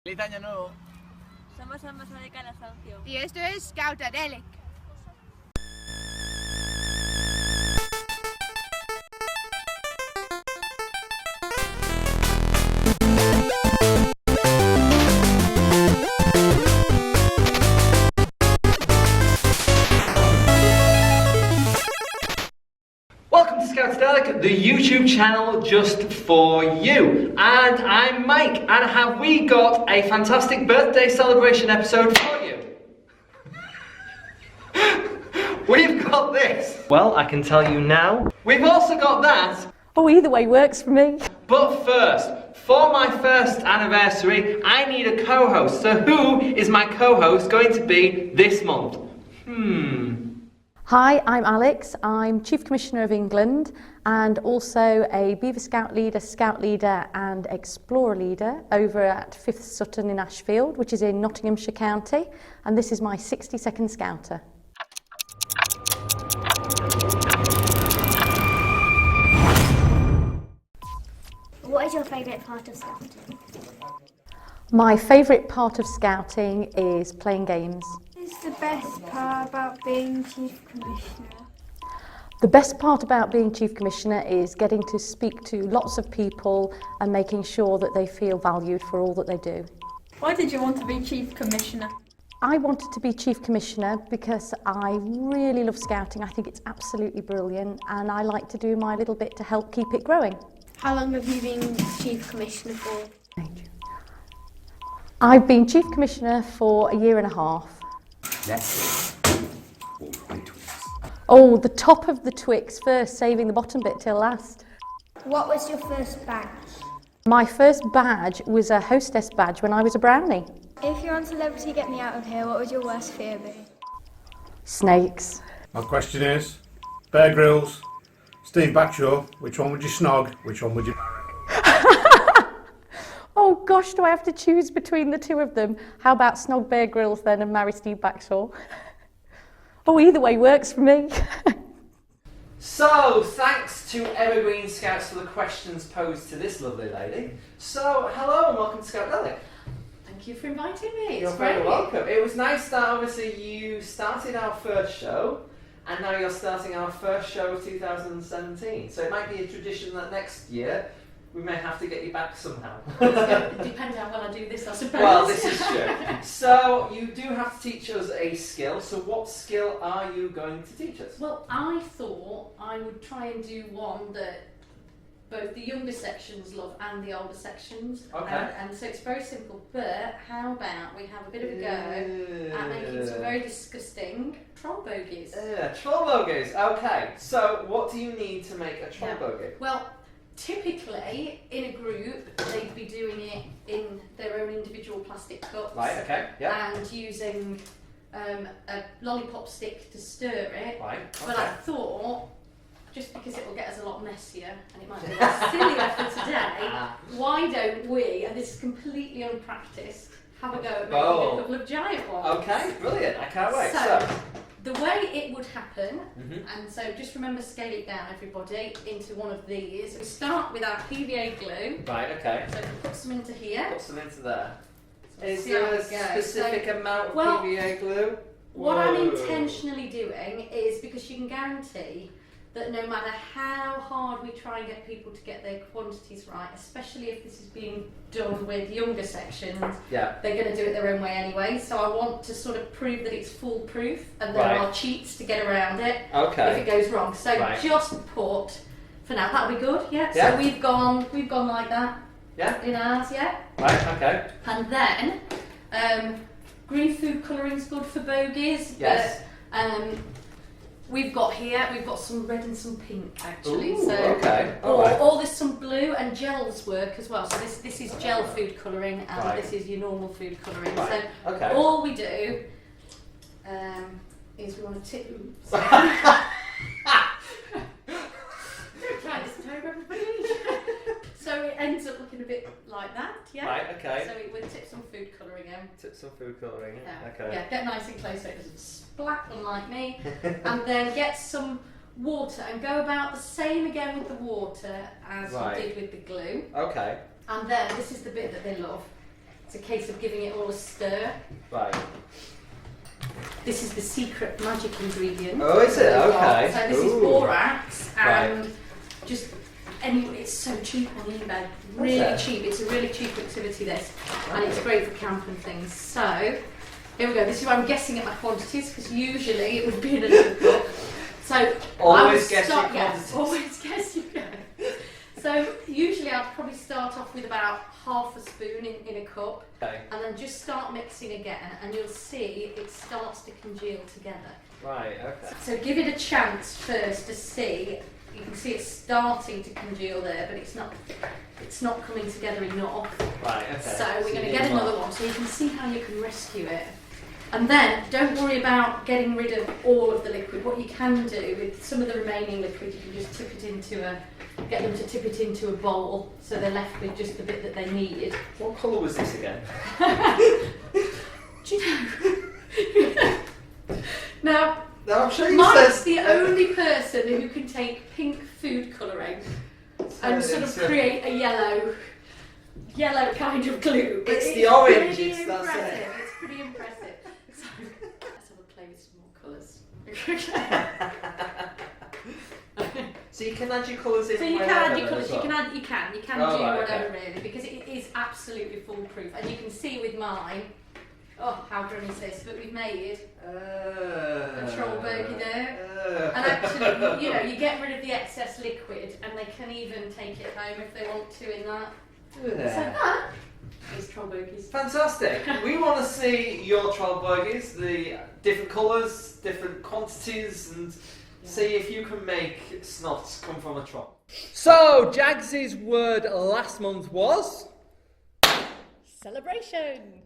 Feliz año nuevo. Somos ambassadores de Canastaucio. Y esto es Scoutadelic. Welcome to Scoutadelic, the YouTube channel just for you. And I'm Mike, and have we got a fantastic birthday celebration episode for you? We've got this. Well, I can tell you now. We've also got that. Oh, either way works for me. But first, for my first anniversary, I need a co-host. So who is my co-host going to be this month? Hi, I'm Alex. I'm Chief Commissioner of England and also a Beaver Scout leader and Explorer leader over at 5th Sutton in Ashfield, which is in Nottinghamshire County, and this is my 60-second Scouter. What is your favourite part of Scouting? My favourite part of Scouting is playing games. What's the best part about being Chief Commissioner? The best part about being Chief Commissioner is getting to speak to lots of people and making sure that they feel valued for all that they do. Why did you want to be Chief Commissioner? I wanted to be Chief Commissioner because I really love Scouting. I think it's absolutely brilliant and I like to do my little bit to help keep it growing. How long have you been Chief Commissioner for? I've been Chief Commissioner for a year and a half. Yes. All right, Twix. Oh, the top of the Twix first, saving the bottom bit till last. What was your first badge? My first badge was a hostess badge when I was a brownie. If you're on Celebrity Get Me Out of Here, what would your worst fear be? Snakes. My question is, Bear Grylls, Steve Backshall, which one would you snog, which one would you marry? Oh gosh, do I have to choose between the two of them? How about snog Bear Grylls then and marry Steve Backshall? Oh, either way works for me. So, thanks to Evergreen Scouts for the questions posed to this lovely lady. So, hello and welcome to Scoutadelic. Thank you for inviting me. You're very welcome. It was nice that obviously you started our first show and now you're starting our first show of 2017. So it might be a tradition that next year we may have to get you back somehow. It depends how well I do this, I suppose. Well, this is true. So you do have to teach us a skill. So what skill are you going to teach us? Well, I thought I would try and do one that both the younger sections love and the older sections. Okay. And so it's very simple, but how about we have a bit of a go at making some very disgusting troll bogies. Troll bogies. Okay. So what do you need to make a troll bogey? Well, typically in a group they'd be doing it in their own individual plastic cups. Right. Okay. Yeah. And using a lollipop stick to stir it. Right. Okay. But I thought, just because it will get us a lot messier and it might be a bit sillier for today, why don't we, and this is completely unpracticed, have a go at making a couple of giant ones. Okay, brilliant. I can't wait. So the way it would happen, and so just remember, scale it down everybody into one of these. We start with our PVA glue. Right, okay. So put some into here. Put some into there. So Is see there how a it goes. specific So, amount of well, PVA glue? What I'm Whoa. intentionally doing is, because you can guarantee that no matter how hard we try and get people to get their quantities right, especially if this is being done with younger sections, Yeah. they're going to do it their own way anyway. So I want to sort of prove that it's foolproof and there Right. are cheats to get around it Okay. if it goes wrong. So Right. just put, for now, that'll be good, yeah? Yeah. So we've gone like that Yeah. in ours, yeah? Right, okay. And then green food colouring's good for bogies. Yes. But, we've got some red and some pink actually. Ooh, so okay. or there's some blue, and gels work as well. So this is gel food colouring and Right. this is your normal food colouring. Right. So Okay. all we do is we want to tip. Don't try this at home, everybody. So it ends up looking a bit like that, yeah? Right, okay. So we'll tip some food colouring in. Tip some food colouring in. Yeah. Okay. Yeah, get nice and close so it doesn't splat, unlike me. And then get some water and go about the same again with the water as Right. you did with the glue. Okay. And then, this is the bit that they love, It's a case of giving it all a stir. Right. This is the secret magic ingredient. Oh, is it? Okay. So this is Ooh. borax and Right. just anyway, it's so cheap on eBay. Really it? cheap. It's a really cheap activity this, and it's great for camp and things. So here we go. This is where I'm guessing at my quantities because usually it would be in a little cup. So Always guess your quantities. Yes, always guess you go. So usually I'd probably start off with about half a spoon in a cup, Okay. and then just start mixing again, and you'll see it starts to congeal together. Right, okay. So give it a chance first to see. You can see it's starting to congeal there, but it's not coming together enough. Right, okay. So we're you going to need get more. another one so you can see how you can rescue it. And then don't worry about getting rid of all of the liquid. What you can do with some of the remaining liquid, you can just get them to tip it into a bowl so they're left with just the bit that they need. What colour was this again? Do you know? Now, No, I'm sure you Mike's said... the only person who can take pink food colouring and sort of create a yellow kind of glue. It's the orange, pretty it's that's impressive. it. It's pretty impressive. So, let's have a play with some more colours. So you can add your colours in. So you can wherever add your then colours. as well? You can Oh, do right, whatever okay. really, because it is absolutely foolproof. And you can see with mine. Oh, how grim is this? But we've made a troll bogie there. And actually, you get rid of the excess liquid, and they can even take it home if they want to in that. So that is troll bogies. Fantastic. We want to see your troll bogies, the different colours, different quantities, and see if you can make snots come from a troll. So, Jags's word last month was... Celebration!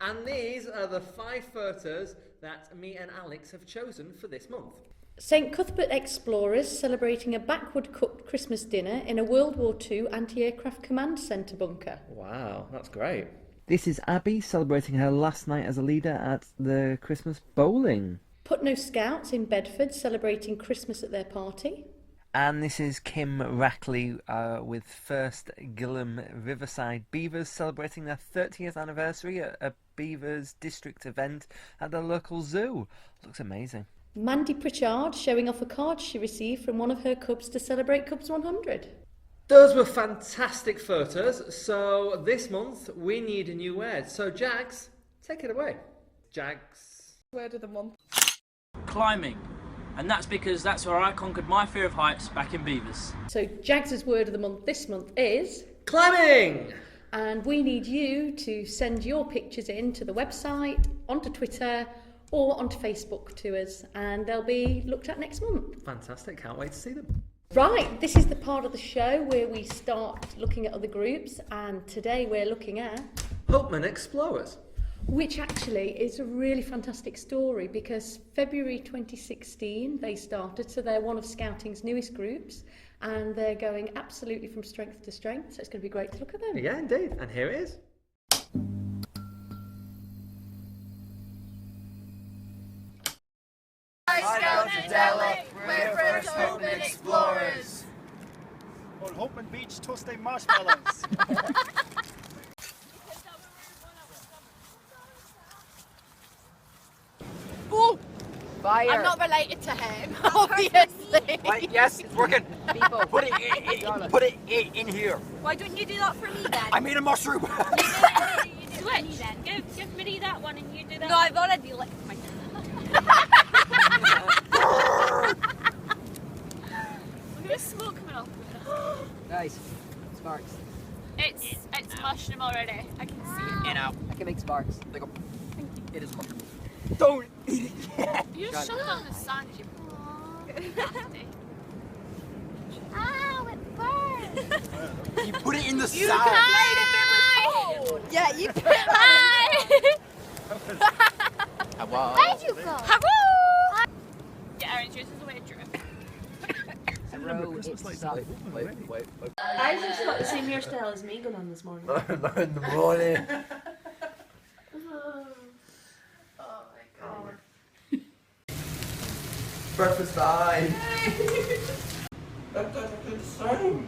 And these are the 5 photos that me and Alex have chosen for this month. St Cuthbert explorers celebrating a backward-cooked Christmas dinner in a World War II anti-aircraft command centre bunker. Wow, that's great. This is Abby celebrating her last night as a leader at the Christmas bowling. Putney Scouts in Bedford celebrating Christmas at their party. And this is Kim Rackley with First Gillam Riverside Beavers celebrating their 30th anniversary at a Beavers district event at the local zoo. Looks amazing. Mandy Pritchard showing off a card she received from one of her cubs to celebrate Cubs 100. Those were fantastic photos. So this month we need a new word. So Jags, take it away. Jags. Word of the month. Climbing. And that's because that's where I conquered my fear of heights back in Beavers. So Jags' word of the month this month is... Climbing! And we need you to send your pictures in to the website, onto Twitter, or onto Facebook to us, and they'll be looked at next month. Fantastic, can't wait to see them. Right, this is the part of the show where we start looking at other groups, and today we're looking at... Hopeman Explorers. Which actually is a really fantastic story because February 2016 they started, so they're one of Scouting's newest groups, and they're going absolutely from strength to strength, so it's going to be great to look at them. Yeah, indeed, and here it is. Scoutadelic, we're first Hopeman explorers. On Hopeman Beach, toasting marshmallows. Ooh! Fire. I'm not related to him, obviously. Right, yes, it's working. Put it in here. Why don't you do that for me then? I made a mushroom. Switch then. Give me that one and you do that. No, I've already licked my Look at the smoke coming off of it. Nice. Sparks. It's mushroom already. I can see it. And out. I can make sparks. There you go. It is mushroom. Don't eat it yet. You just shoved it on the sand, you nasty. Ow, it burns. You put it in the You sand. can play it if it was cold. Yeah, you put it Hello. Where'd you go? Hello! Get orange juice is a way to drip. Wait. Guys, it's got the same hairstyle as me going on this morning. In the morning. Breakfast time. That doesn't do the same.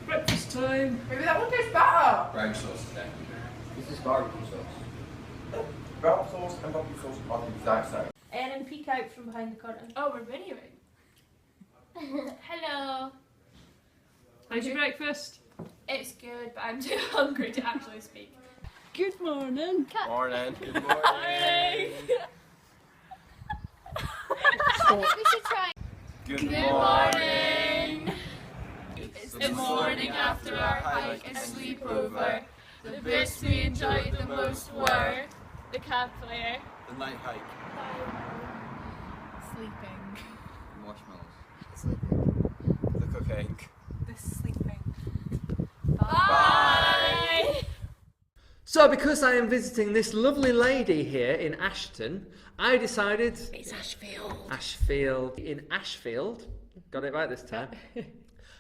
Breakfast time. Maybe that one tastes better. Brown sauce today. This is barbecue sauce. Brown sauce and barbecue sauce are the exact same. Ellen, peek out from behind the curtain. Oh, we're videoing. Hello. How's your breakfast? It's good, but I'm too hungry to actually speak. Good morning. Morning. Good Morning. I think we should try. Good morning. It's the morning after our hike and sleepover. The bits we enjoyed the most were the campfire, The night hike. Sleeping. Marshmallows. The cocaine. The sleeping. Bye. So, because I am visiting this lovely lady here in Ashton, I decided... It's Ashfield. Ashfield. In Ashfield. Got it right this time.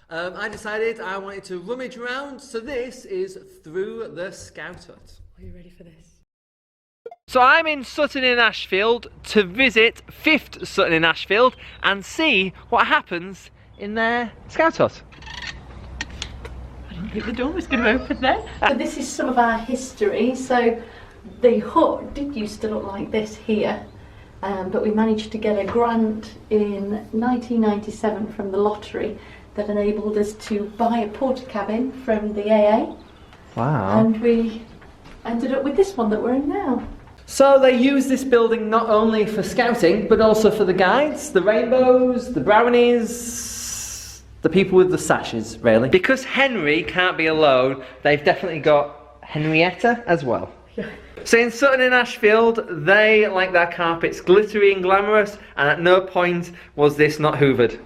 I decided I wanted to rummage around, so this is Through the Scout Hut. Are you ready for this? So I'm in Sutton in Ashfield to visit 5th Sutton in Ashfield and see what happens in their Scout Hut. I didn't think the door was going to open then. So this is some of our history. So the hut did used to look like this here, but we managed to get a grant in 1997 from the lottery that enabled us to buy a porta cabin from the AA. Wow. And we ended up with this one that we're in now. So they use this building not only for scouting, but also for the guides, the rainbows, the brownies, the people with the sashes, really. Because Henry can't be alone, they've definitely got Henrietta as well. Yeah. So in Sutton in Ashfield, they like their carpets glittery and glamorous, and at no point was this not hoovered.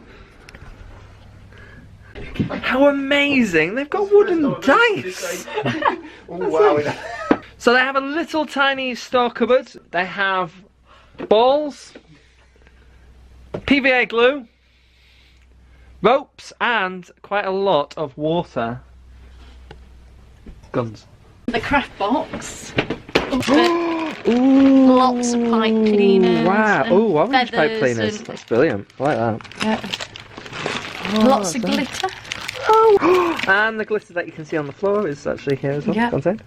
How amazing! They've got wooden dice! Wow. So they have a little tiny store cupboard. They have balls, PVA glue, ropes, and quite a lot of water. Guns. The craft box. Ooh, lots of pipe cleaners. Wow! Oh, orange pipe feathers cleaners. and- That's brilliant. I like that. Yeah. Lots of glitter. Oh. And the glitter that you can see on the floor is actually here as well. Yeah. Contained.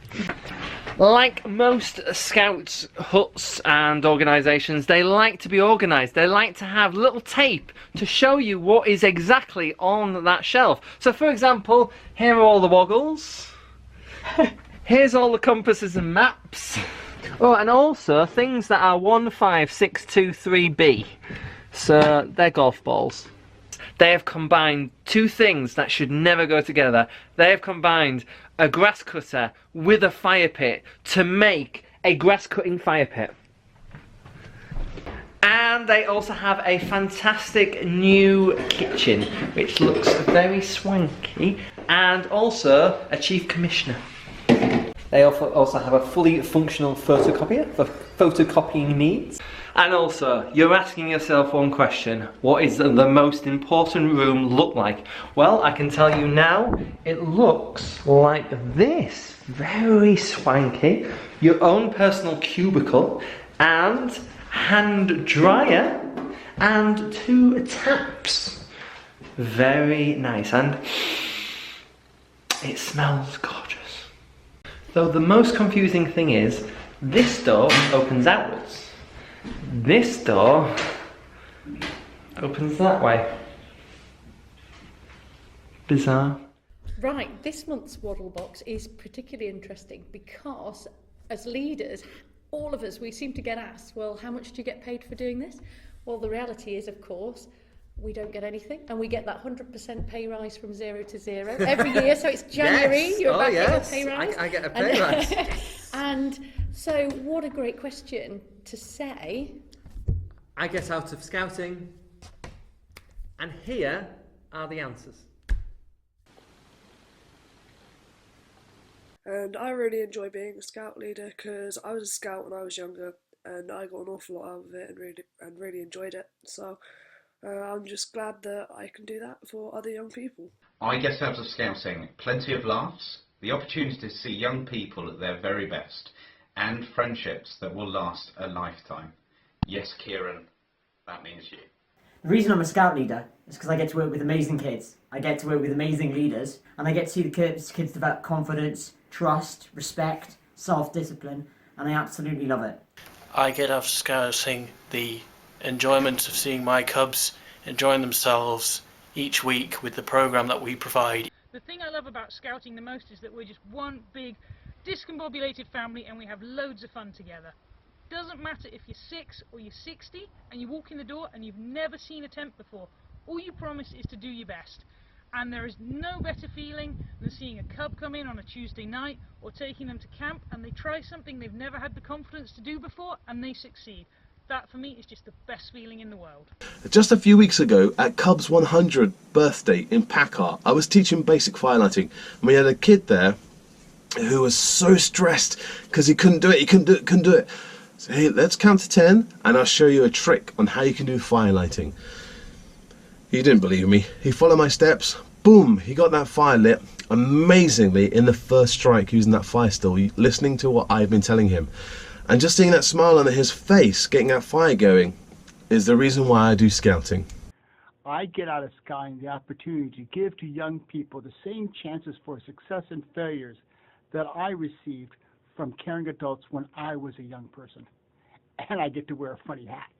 Like most scouts, huts and organisations, they like to be organised. They like to have little tape to show you what is exactly on that shelf. So for example, here are all the woggles. Here's all the compasses and maps. Oh, and also things that are 15623B. So they're golf balls. They have combined two things that should never go together. They have combined a grass cutter with a fire pit to make a grass cutting fire pit. And they also have a fantastic new kitchen, which looks very swanky, and also a chief commissioner. They also have a fully functional photocopier for photocopying needs. And also, you're asking yourself one question: what is the most important room look like? Well, I can tell you now, it looks like this. Very swanky. Your own personal cubicle, and hand dryer, and 2 taps. Very nice, and it smells gorgeous. Though the most confusing thing is, this door opens outwards. This door opens that way. Bizarre. Right, this month's Waddle Box is particularly interesting because as leaders, all of us, we seem to get asked, well, how much do you get paid for doing this? Well, the reality is, of course, we don't get anything, and we get that 100% pay rise from 0 to 0 every year. So it's January, Yes. you're about Yes. to get a pay rise. I get a pay rise. And so, what a great question to say. I get out of scouting, and here are the answers. And I really enjoy being a scout leader because I was a scout when I was younger, and I got an awful lot out of it and really enjoyed it. So I'm just glad that I can do that for other young people. I get out of scouting plenty of laughs, the opportunity to see young people at their very best, and friendships that will last a lifetime. Yes, Kieran, that means you. The reason I'm a Scout leader is because I get to work with amazing kids. I get to work with amazing leaders, and I get to see the kids develop confidence, trust, respect, self-discipline, and I absolutely love it. I get out of Scouting the enjoyment of seeing my cubs enjoying themselves each week with the programme that we provide. The thing I love about Scouting the most is that we're just one big discombobulated family and we have loads of fun together. Doesn't matter if you're 6 or you're 60 and you walk in the door and you've never seen a tent before. All you promise is to do your best. And there is no better feeling than seeing a cub come in on a Tuesday night or taking them to camp and they try something they've never had the confidence to do before and they succeed. That for me is just the best feeling in the world. Just a few weeks ago at Cub's 100th birthday in Packard, I was teaching basic firelighting and we had a kid there who was so stressed because he couldn't do it. So, hey, let's count to 10 and I'll show you a trick on how you can do firelighting. He didn't believe me. He followed my steps. Boom! He got that fire lit amazingly in the first strike using that fire still, listening to what I've been telling him. And just seeing that smile on his face, getting that fire going, is the reason why I do Scouting. I get out of Scouting the opportunity to give to young people the same chances for success and failures that I received from caring adults when I was a young person. And I get to wear funny hats.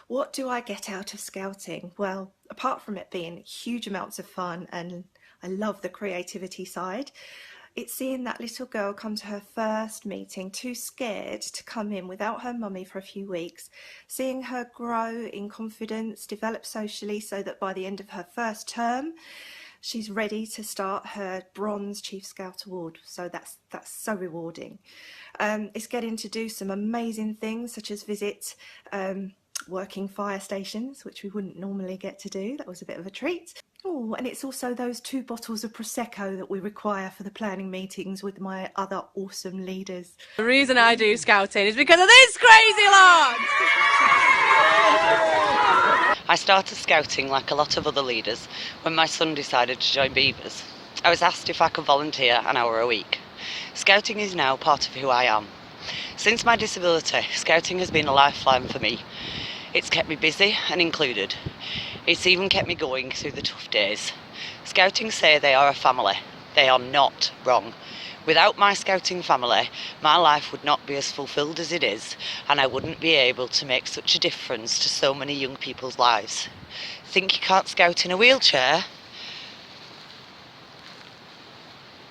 What do I get out of Scouting? Well, apart from it being huge amounts of fun, and I love the creativity side, it's seeing that little girl come to her first meeting, too scared to come in without her mummy for a few weeks, seeing her grow in confidence, develop socially so that by the end of her first term, she's ready to start her Bronze Chief Scout Award. So that's so rewarding. It's getting to do some amazing things such as visit working fire stations, which we wouldn't normally get to do. That was a bit of a treat. Oh, and it's also those 2 bottles of Prosecco that we require for the planning meetings with my other awesome leaders. The reason I do Scouting is because of this crazy lot! I started Scouting like a lot of other leaders when my son decided to join Beavers. I was asked if I could volunteer an hour a week. Scouting is now part of who I am. Since my disability, Scouting has been a lifeline for me. It's kept me busy and included. It's even kept me going through the tough days. Scouting say they are a family. They are not wrong. Without my Scouting family, my life would not be as fulfilled as it is, and I wouldn't be able to make such a difference to so many young people's lives. Think you can't Scout in a wheelchair?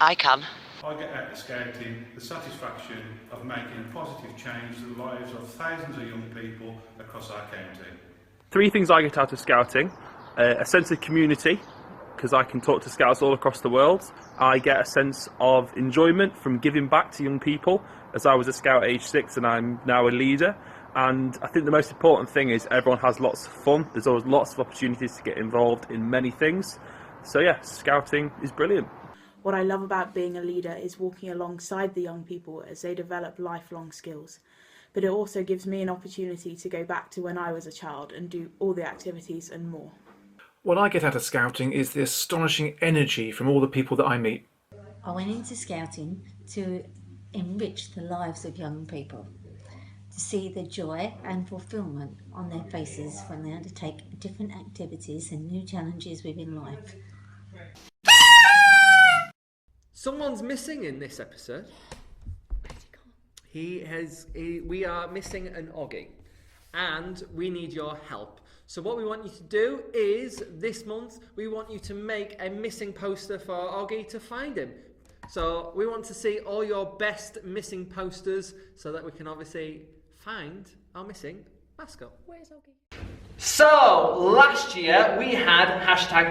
I can. I get out of Scouting the satisfaction of making a positive change to the lives of thousands of young people across our county. 3 things I get out of Scouting: a sense of community, because I can talk to Scouts all across the world. I get a sense of enjoyment from giving back to young people, as I was a Scout at age 6 and I'm now a leader. And I think the most important thing is everyone has lots of fun. There's always lots of opportunities to get involved in many things. So yeah, Scouting is brilliant. What I love about being a leader is walking alongside the young people as they develop lifelong skills. But it also gives me an opportunity to go back to when I was a child and do all the activities and more. What I get out of Scouting is the astonishing energy from all the people that I meet. I went into Scouting to enrich the lives of young people, to see the joy and fulfilment on their faces when they undertake different activities and new challenges within life. Someone's missing in this episode. We are missing an Oggy, and we need your help. So what we want you to do is, this month, we want you to make a missing poster for Oggy to find him. So we want to see all your best missing posters so that we can obviously find our missing mascot. Where's Oggy? So, last year we had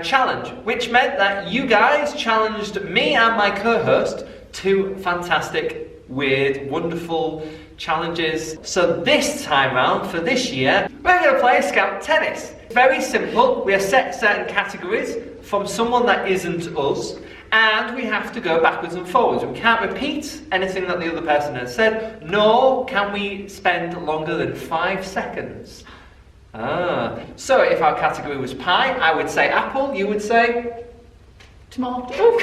#challenge, which meant that you guys challenged me and my co-host to fantastic, weird, wonderful challenges. So this time round, for this year, we're going to play Scout Tennis. Very simple. We have set certain categories from someone that isn't us, and we have to go backwards and forwards. We can't repeat anything that the other person has said, nor can we spend longer than 5 seconds. So if our category was pie, I would say apple, you would say? Tomato. Oh,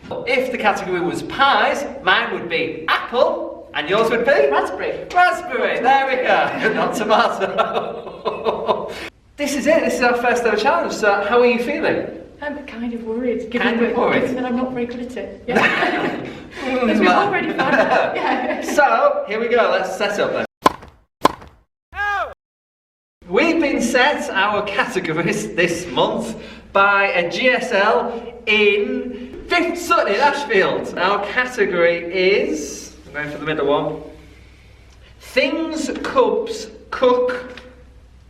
God! If the category was pies, mine would be apple, And yours would be? Raspberry. Raspberry, there we go. Not tomato. This is it, this is our first ever challenge, so how are you feeling? I'm kind of worried. Kind of worried? Given that I'm not very good at it. Yeah. As we've already found out. Yeah. So, here we go, let's set up then. We've been set our categories this month by a GSL in 5th Sutton in Ashfield. Our category is, I'm going for the middle one, things cubs cook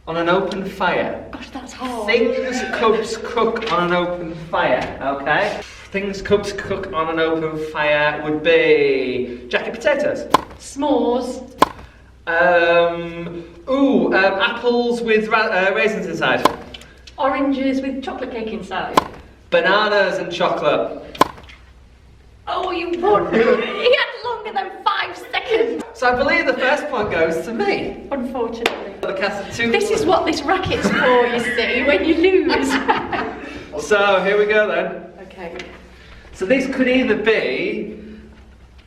on an open fire. Gosh, that's hard. Things cubs cook on an open fire, okay? Things cubs cook on an open fire would be jacket potatoes. S'mores. Apples with raisins inside. Oranges with chocolate cake inside. Bananas and chocolate. Oh, you won! He had longer than 5 seconds. So I believe the first point goes to me. Unfortunately. The cast of 2. This is what this racket's for, you see, when you lose. So here we go then. Okay. So these could either be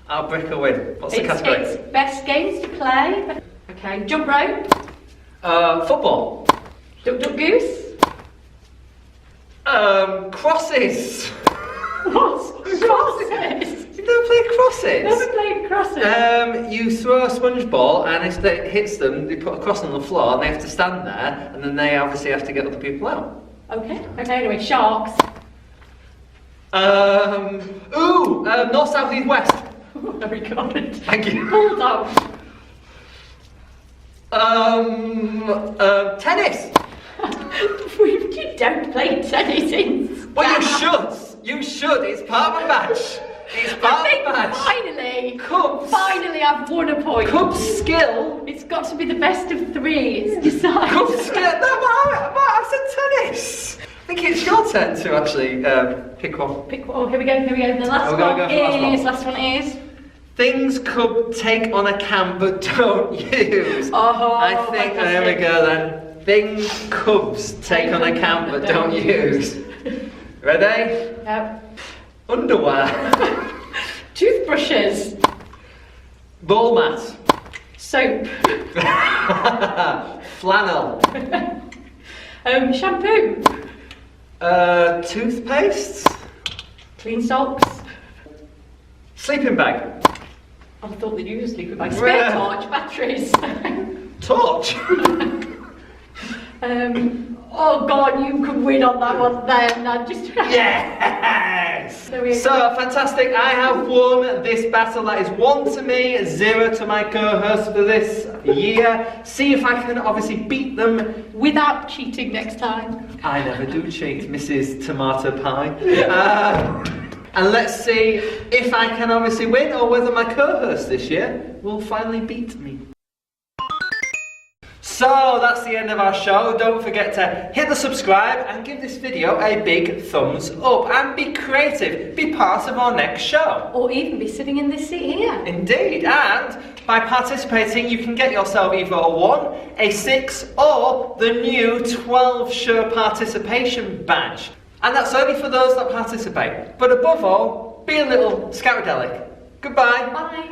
our brick or win. What's the category? It's best games to play. Okay, jump rope. Football. Duck duck goose. Crosses. What? Crosses? You've never played crosses? Never played crosses. You throw a sponge ball and if it hits them, they put a cross on the floor and they have to stand there and then they obviously have to get other people out. Okay, anyway, sharks. North, south, east, west. Oh, very good. Thank you. Bulldog. Tennis. You don't play tennis in. Well, you should. You should. It's part of a match. It's part of a match. Finally, I've won a point. Cubs skill. It's got to be the best of 3. It's decided. Cubs skill. No, but I said tennis. I think it's your turn to actually pick one. Pick one. Oh, here we go. The last last one is. Things Cub take on a can but don't use. Oh, I think there we go then. Things Cubs take on a can but don't use. Ready? Yep. Underwear. Toothbrushes. Ball mat. Soap. Flannel. Shampoo. Toothpaste. Clean socks. Sleeping bag. I thought that you were sleeping bag. Spare torch. Batteries. Torch. Oh God, you could win on that one then. Yes! So fantastic, I have won this battle. That is 1 to me, 0 to my co-host for this year. See if I can obviously beat them. Without cheating next time. I never do cheat, Mrs. Tomato Pie. And let's see if I can obviously win or whether my co-host this year will finally beat me. So that's the end of our show. Don't forget to hit the subscribe and give this video a big thumbs up and be creative. Be part of our next show. Or even be sitting in this seat here. Indeed, and by participating you can get yourself either a 1, a 6 or the new 12 show participation badge. And that's only for those that participate. But above all, be a little Scoutadelic. Goodbye. Bye.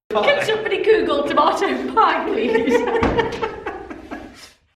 Can somebody Google tomato pie, please?